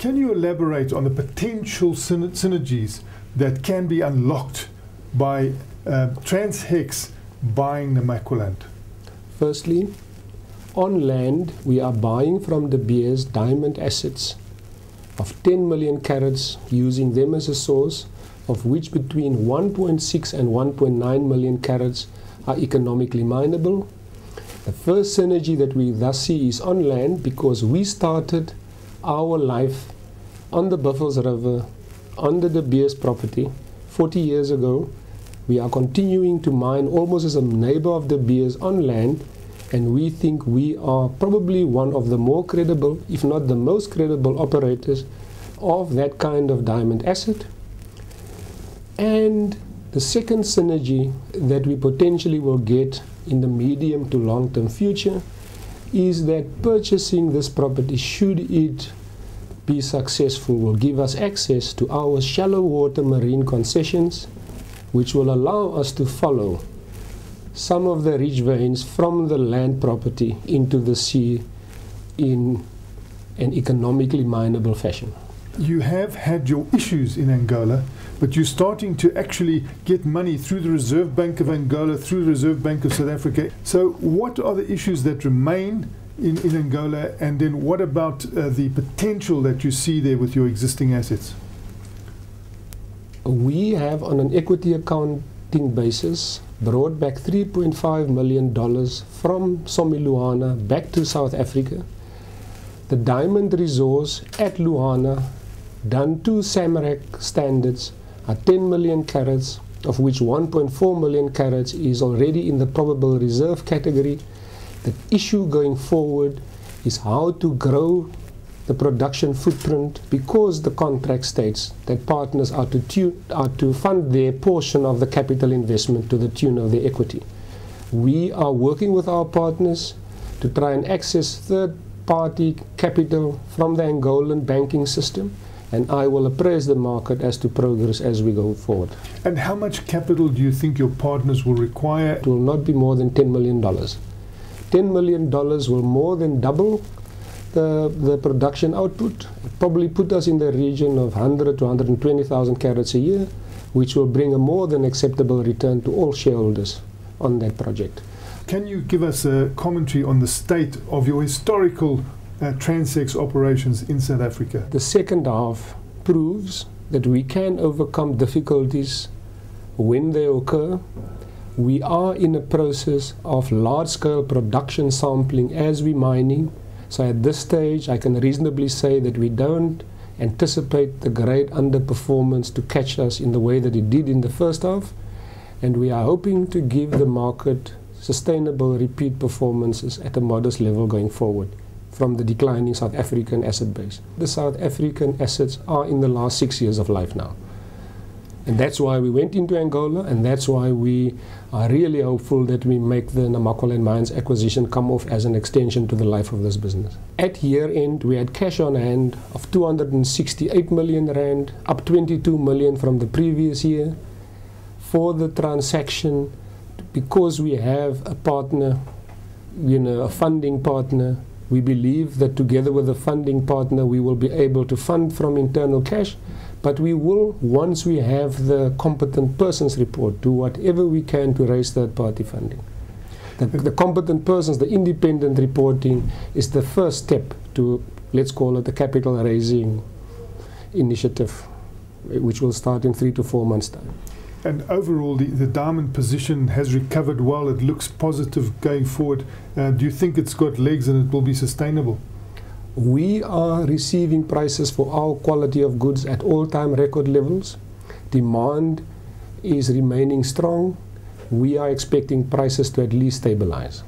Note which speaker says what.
Speaker 1: Can you elaborate on the potential synergies that can be unlocked by Trans Hex buying Namaqualand?
Speaker 2: Firstly, on land, we are buying from De Beers diamond assets of 10 million carats, using them as a source, of which between 1.6 and 1.9 million carats are economically mineable. The first synergy that we thus see is on land, because we started our life on the Buffels River, on the De Beers property 40 years ago. We are continuing to mine almost as a neighbor of De Beers on land, and we think we are probably one of the more credible, if not the most credible operators of that kind of diamond asset. And the second synergy that we potentially will get in the medium to long-term future is that purchasing this property, should it be successful, will give us access to our shallow water marine concessions, which will allow us to follow some of the rich veins from the land property into the sea in an economically mineable fashion.
Speaker 1: You have had your issues in Angola, but you're starting to actually get money through the Reserve Bank of Angola, through the Reserve Bank of South Africa. So what are the issues that remain in Angola, and then what about the potential that you see there with your existing assets?
Speaker 2: We have, on an equity accounting basis, brought back $3.5 million from Somi-Luhana back to South Africa. The diamond resource at Luhana, done to SAMRAC standards, are 10 million carats, of which 1.4 million carats is already in the probable reserve category. The issue going forward is how to grow the production footprint, because the contract states that partners are to fund their portion of the capital investment to the tune of their equity. We are working with our partners to try and access third-party capital from the Angolan banking system, and I will appraise the market as to progress as we go forward.
Speaker 1: And how much capital do you think your partners will require?
Speaker 2: It will not be more than $10 million. $10 million will more than double the production output, probably put us in the region of 100 to 120,000 carats a year, which will bring a more than acceptable return to all shareholders on that project.
Speaker 1: Can you give us a commentary on the state of your historical Trans Hex operations in South Africa?
Speaker 2: The second half proves that we can overcome difficulties when they occur. We are in a process of large-scale production sampling as we're mining. So at this stage, I can reasonably say that we don't anticipate the great underperformance to catch us in the way that it did in the first half. And we are hoping to give the market sustainable repeat performances at a modest level going forward from the declining South African asset base. The South African assets are in the last 6 years of life now. And that's why we went into Angola, and that's why we are really hopeful that we make the Namaqualand Mines acquisition come off as an extension to the life of this business. At year end, we had cash on hand of 268 million rand, up 22 million from the previous year. For the transaction, because we have a partner, a funding partner, we believe that together with the funding partner, we will be able to fund from internal cash. But we will, once we have the competent persons report, do whatever we can to raise third-party funding. The competent persons, the independent reporting, is the first step to, let's call it, the capital raising initiative, which will start in 3 to 4 months' time.
Speaker 1: And overall, the diamond position has recovered well. It looks positive going forward. Do you think it's got legs and it will be sustainable?
Speaker 2: We are receiving prices for our quality of goods at all-time record levels. Demand is remaining strong. We are expecting prices to at least stabilize.